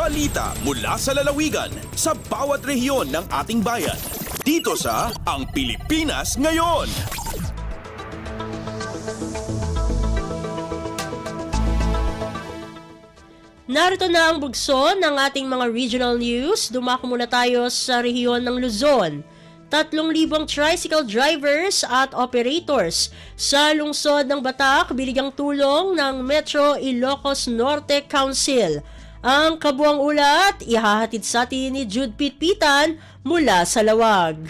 Balita mula sa lalawigan sa bawat rehiyon ng ating bayan. Dito sa Ang Pilipinas Ngayon. Narito na ang bugso ng ating mga regional news. Dumako muna tayo sa rehiyon ng Luzon. 3,000 tricycle drivers at operators sa lungsod ng Batak binigyang tulong ng Metro Ilocos Norte Council. Ang kabuang ulat ihahatid sa atin ni Jude Pitpitan mula sa Lawag.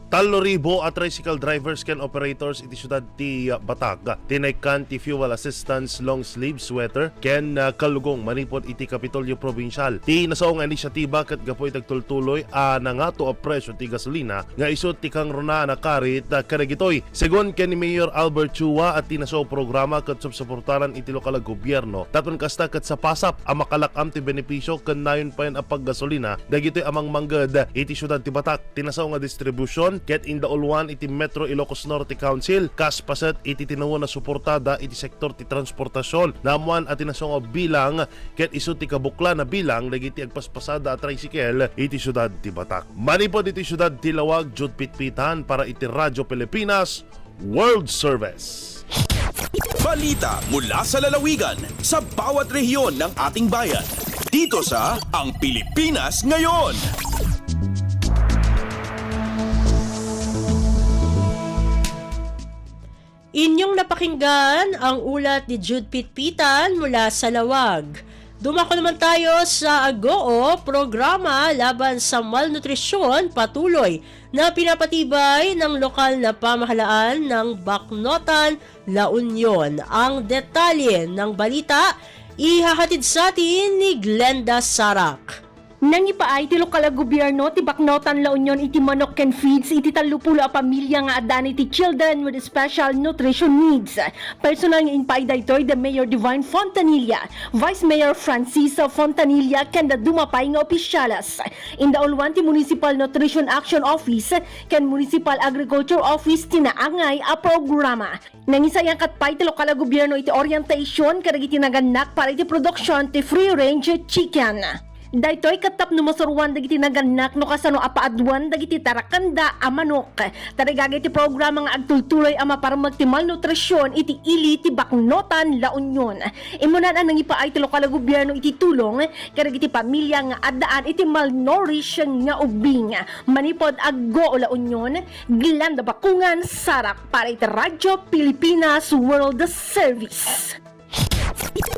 3,000 at tricycle drivers can operators iti syudad ti Batag. Tinaykan ti fuel assistance long sleeve sweater ken kalugong manipod iti Kapitolyo Provincial. Ti nasaong inisyatiba ket gapoy tagtultuloy na nga to presyo ti gasolina nga isut ti kang runa na karit kadagitoy. Segon ken ni Mayor Albert Chua at ti nasaong programa ket subsuportaran iti lokal a gobyerno. Taton kasta ket sa pasap a makalakam ti benepisyo ken nayon pa yan a paggasolina dagitoy amang mangged iti syudad ti Batak. Ti nasaong nga distribution ket indaulwan iti Metro Ilocos Norte Council kas paset iti tinuon na suportada iti sektor ti transportasyon namuan at tinasong bilang ket isu ti kabukla na bilang dagiti agpaspasada at tricycle iti syudad ti Batak. Manipod iti syudad ti Lawag, Jude Pitpitan para iti Radyo Pilipinas World Service. Balita mula sa lalawigan sa bawat rehiyon ng ating bayan. Dito sa Ang Pilipinas Ngayon. Inyong napakinggan ang ulat ni Jude Pitpitan mula sa Lawag. Dumako naman tayo sa Agoo, programa laban sa malnutrisyon patuloy na pinapatibay ng lokal na pamahalaan ng Bacnotan, La Union. Ang detalye ng balita ihahatid sa atin ni Glenda Sarak. Nang ipaay ti lokal a gobyerno ti Bacnotan, La Union iti manok ken feeds iti 30 a pamilya nga adan iti children with special nutrition needs. Personal nga inpaay daytoy the Mayor Divine Fontanilla, Vice Mayor Francisco Fontanilla ken da dumapay nga opisyalas. Indaulwan ti Municipal Nutrition Action Office ken Municipal Agriculture Office tinaangay a programa. Nang isayang katpay ti lokal a gobyerno iti orientation kadagiti naganak para iti production ti free range chicken. Daytoy katap no masurwan dagiti naganak no kasano apaadwan dagiti tarakanda a manok. Tarigagay ti programa nga agtultuloy a maparmag ti malnutrisyon iti ili ti Bacnotan, La Union. Imunan ang nangipaay ti lokal a gobyerno iti tulong kadagiti pamilya nga addaan iti malnourished nga ubing. Manipod Agoo, La Union, Glenda Bakungan, Sarak para iti Radyo Pilipinas World Service.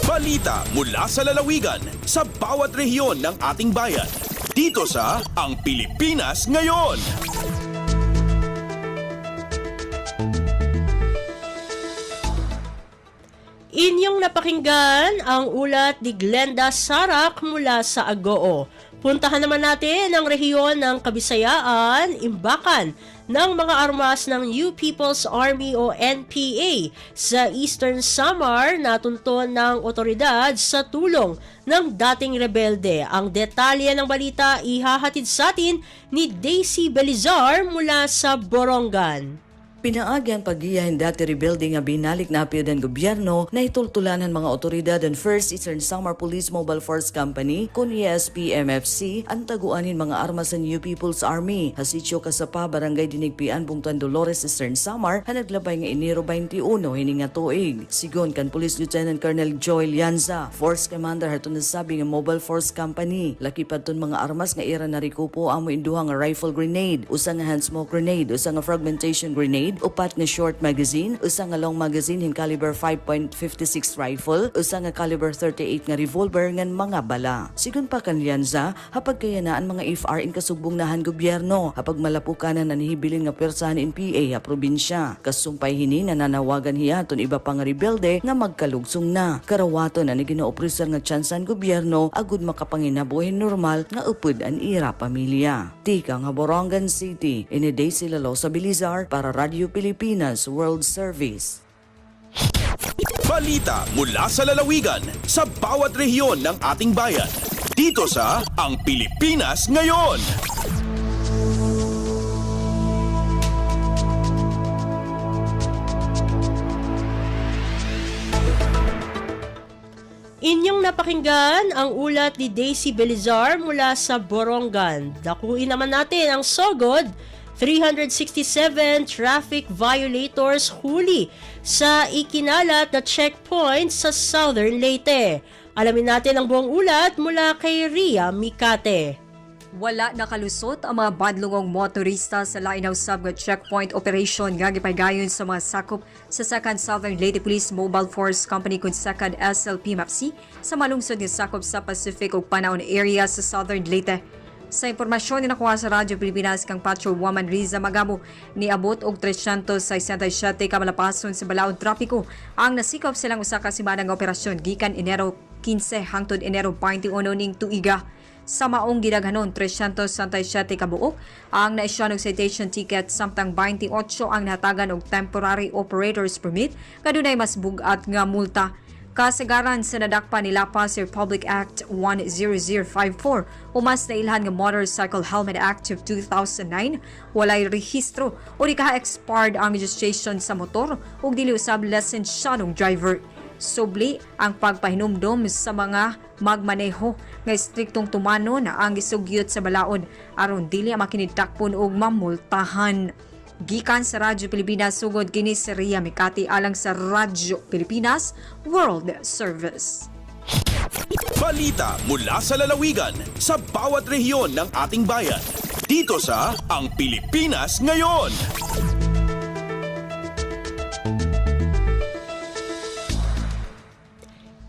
Balita mula sa lalawigan sa bawat rehiyon ng ating bayan. Dito sa Ang Pilipinas Ngayon. Inyong napakinggan ang ulat ni Glenda Sarak mula sa Agoo. Puntahan naman natin ang rehiyon ng Kabisayaan, imbakan ng mga armas ng New People's Army o NPA sa Eastern Samar na tunton ng otoridad sa tulong ng dating rebelde. Ang detalye ng balita ihahatid sa atin ni Daisy Belizar mula sa Borongan. Pinaagyan paggiyahin dati rebuilding nga binalik na apyo ng gobyerno na itultulan ng mga otoridad ng First Eastern Samar Police Mobile Force Company kun ESP-MFC ang taguanin mga armas sa New People's Army. Hasityo Kasapa, Barangay Dinigpian, Bungtuan Dolores, Eastern Samar, hanaglabay nga Enero 21 hini nga tuig. Sigon kan Police Lieutenant Colonel Joel Yanza, Force Commander haton nasabi nga Mobile Force Company. Laki padton mga armas nga ira na rikupo amo induha nga rifle grenade, usa nga hand smoke grenade, usa nga fragmentation grenade, upat nga short magazine, usa nga long magazine hin caliber 5.56 rifle, usa nga caliber 38 nga revolver ngan mga bala. Sigon pa kan Lianza, hapag kayanaan mga FR in kasugbong nahan gobyerno, hapag malapukanan na nihibilin nga pwersahan in PA ha probinsya. Kasumpay hini nananawagan hiya ton iba pang rebelde nga magkalugsong na. Karawaton na naginaopresar nga tsansan gobyerno agud makapanginabuhin normal nga upod an ira pamilya. Tika nga Borongan City, iniday sila sa Belizar para Radio Pilipinas World Service. Balita mula sa lalawigan sa bawat rehiyon ng ating bayan. Dito sa Ang Pilipinas Ngayon. Inyong napakinggan ang ulat ni Daisy Belizar mula sa Borongan. Dakuin naman natin ang sogod, 367 traffic violators huli sa ikinalat na checkpoint sa Southern Leyte. Alamin natin ang buong ulat mula kay Ria Mikate. Wala nakalusot ang mga badlungong motorista sa Lainaw Subgat Checkpoint Operation nga gipaygayon sa mga sakop sa 2nd Southern Leyte Police Mobile Force Company kung 2nd SLP MAPC sa malungsod nga sakop sa Pacific ug Panaon area sa Southern Leyte. Sa impormasyon na nakuha sa Radyo Pilipinas kang Patrolwoman Riza Magamo, niabot og 367 ka malapason sa balaod trapiko ang nasikop silang usa ka semana nga operasyon gikan Enero 15 hangtod Enero 21 ning tuiga. Sa maong gidaghanon 367 ka buok ang na-issue og citation ticket samtang 28 ang nahatagan og temporary operators permit kadunay mas bugat nga multa. Kasagaran sa nadakpan ni Lapas Republic Act 10054 o mas nailhan nga Motorcycle Helmet Act of 2009, walay rehistro o di ka-expired ang registration sa motor ug dili usab lisensyadong driver. Subli ang pagpahinumdom sa mga magmaneho nga striktong tumano na ang gisugyot sa balaod aron dili makinidtakpon og mamultahan. Gikan sa Radyo Pilipinas sugod kini si Ria Mikati alang sa Radyo Pilipinas World Service. Balita mula sa lalawigan sa bawat rehiyon ng ating bayan. Dito sa Ang Pilipinas Ngayon.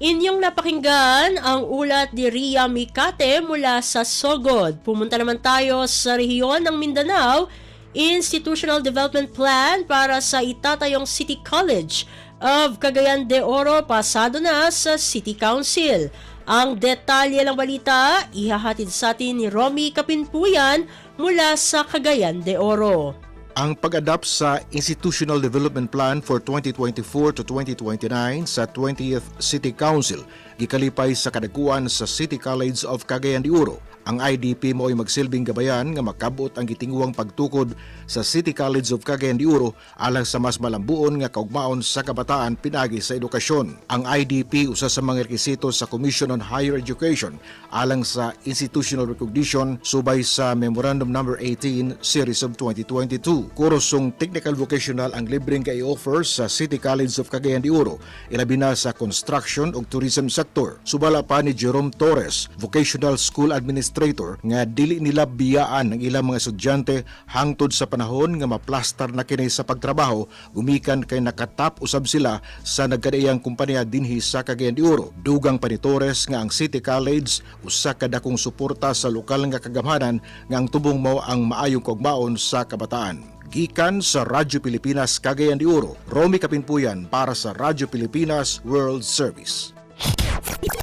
Inyong napakinggan ang ulat ni Ria Mikate mula sa Sogod. Pumunta naman tayo sa rehiyon ng Mindanao, Institutional Development Plan para sa itatayong City College of Cagayan de Oro pasado na sa City Council. Ang detalye ng balita, ihahatid sa atin ni Romy Kapinpuyan mula sa Cagayan de Oro. Ang pag-adapt sa Institutional Development Plan for 2024 to 2029 sa 20th City Council gikalipay sa kadaguan sa City College of Cagayan de Oro. Ang IDP mo'y magsilbing gabayan nga makabot ang gitinguang pagtukod sa City College of Cagayan de Oro alang sa mas malambuon nga kaugmaon sa kabataan pinagi sa edukasyon. Ang IDP usa sa mga rekisito sa Commission on Higher Education alang sa institutional recognition subay sa Memorandum No. 18 Series of 2022. Kurosong technical vocational ang libreng i-offer sa City College of Cagayan de Oro, ilabi na sa construction ug tourism sector. Subala pa ni Jerome Torres, Vocational School Administrator, nga dili nila biyaan ang ilang mga estudyante hangtod sa panahon nga maplastar na kini sa pagtrabaho gumikan kay nakatap usab sila sa nagkadaiyang kumpanya dinhi sa Cagayan de Oro. Dugang pa ni Torres nga ang City College usa ka dakong suporta sa lokal nga kagamhanan nga ang tubong mao ang maayong kaugmaon sa kabataan. Gikan sa Radyo Pilipinas Cagayan de Oro, Romy Kapinpuyan para sa Radyo Pilipinas World Service.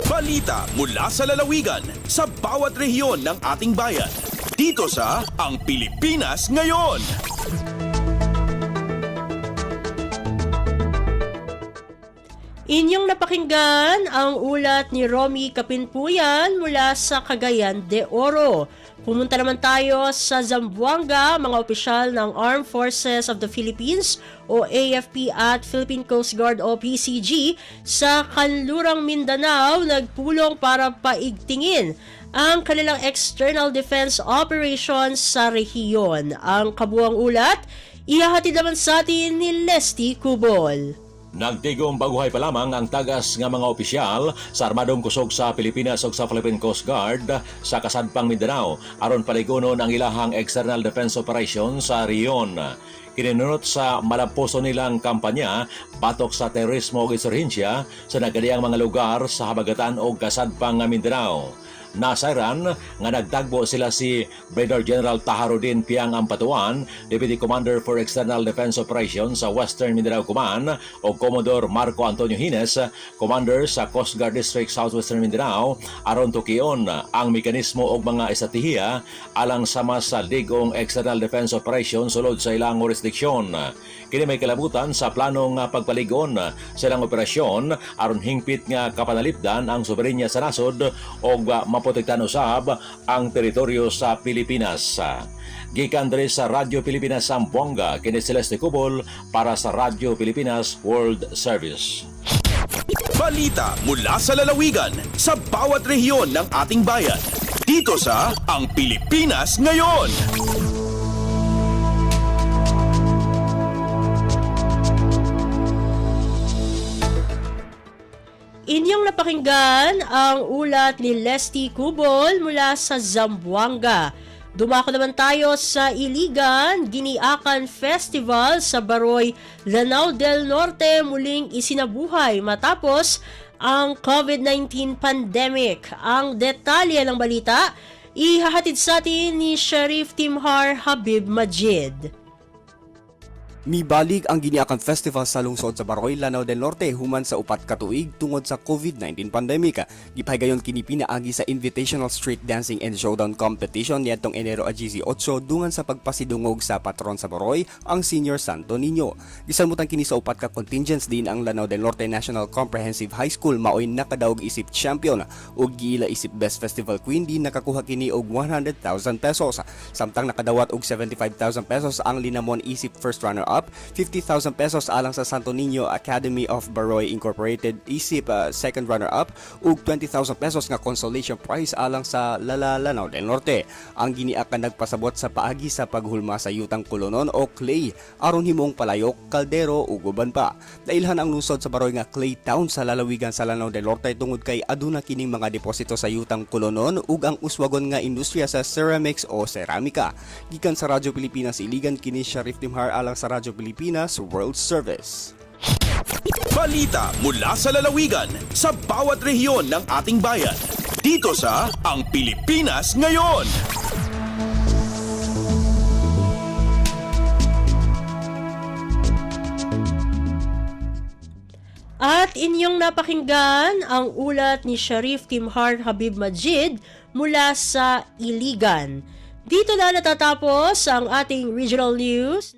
Balita mula sa lalawigan sa bawat rehiyon ng ating bayan. Dito sa Ang Pilipinas Ngayon. Inyong napakinggan ang ulat ni Romy Kapinpuyan mula sa Cagayan de Oro. Pumunta naman tayo sa Zamboanga, mga opisyal ng Armed Forces of the Philippines o AFP at Philippine Coast Guard o PCG sa Kanlurang Mindanao nagpulong para paigtingin ang kanilang external defense operations sa rehiyon. Ang kabuang ulat, ihahatid naman sa atin ni Leslie Cubol. Nagtigong baguhay pa lamang ang tagas nga mga opisyal sa Armadong Kusog sa Pilipinas ug sa Philippine Coast Guard sa Kasadpang Mindanao aron paligunon ang ilahang external defense operation sa riyon. Kininunot sa malapuso nilang kampanya batok sa terorismo ug insurhensya sa nagkadiyang mga lugar sa habagatan ug Kasadpang Mindanao. Nasairan nga nagtagbo sila si Brigadier General Taharuddin Piang Ampatuan, Deputy Commander for External Defense Operations sa Western Mindanao Command, o Commodore Marco Antonio Hines, Commander sa Coast Guard District Southwestern Mindanao, aron tukion ang mekanismo og mga estratehiya alang sama sa digong External Defense Operations sulod sa ilang jurisdiksyon. Kini may kalabutan sa planong pagpaligon sa ilang operasyon aron hingpit nga kapanalipdan ang soberenya sa nasod o maprotektahan usab ang teritoryo sa Pilipinas. Gikan diri sa Radyo Pilipinas Zamboanga, kini Celeste Cubol para sa Radyo Pilipinas World Service. Balita mula sa lalawigan sa bawat rehiyon ng ating bayan. Dito sa Ang Pilipinas Ngayon. Inyong napakinggan ang ulat ni Leslie Cubol mula sa Zamboanga. Dumako naman tayo sa Iligan, Giniakan Festival sa Baroy, Lanao del Norte muling isinabuhay matapos ang COVID-19 pandemic. Ang detalye ng balita, ihahatid sa atin ni Sheriff Timhar Habib Majid. Mibalik ang Giniakan Festival sa lungsod sa Baroy, Lanao del Norte human sa upat ka tuig tungod sa COVID-19 pandemic. Gipahigayon kini pinaagi sa Invitational Street Dancing and Showdown Competition niadtong Enero 18 dungan sa pagpasidungog sa patron sa Baroy, ang Senior Santo Niño. Gisalmutan kini sa upat ka contingents din ang Lanao del Norte National Comprehensive High School maoy nakadaog isip champion ug giila isip Best Festival Queen din nakakuha kini og 100,000 pesos. Samtang nakadawat og 75,000 pesos ang linamon isip first runner-up, 50,000 pesos alang sa Santo Niño Academy of Baroy Incorporated isip second runner-up ug 20,000 pesos nga consolation prize alang sa Lanao del Norte. Ang Giniakan nagpasabot sa paagi sa paghulma sa yutang kulonon o clay aron himong palayok, kaldero ug uban pa. Dailhan ang lungsod sa Baroy nga clay town sa lalawigan sa Lanao del Norte tungod kay aduna kining mga deposito sa yutang kulonon ug ang uswagon nga industriya sa ceramics o ceramika. Gikan sa Radyo Pilipinas Iligan kini Sheriff Timhar alang sa Radyo Pilipinas World Service. Balita mula sa lalawigan sa bawat rehiyon ng ating bayan. Dito sa Ang Pilipinas Ngayon. At inyong napakinggan ang ulat ni Sheriff Timhar Habib Majid mula sa Iligan. Dito na natatapos ang ating regional news.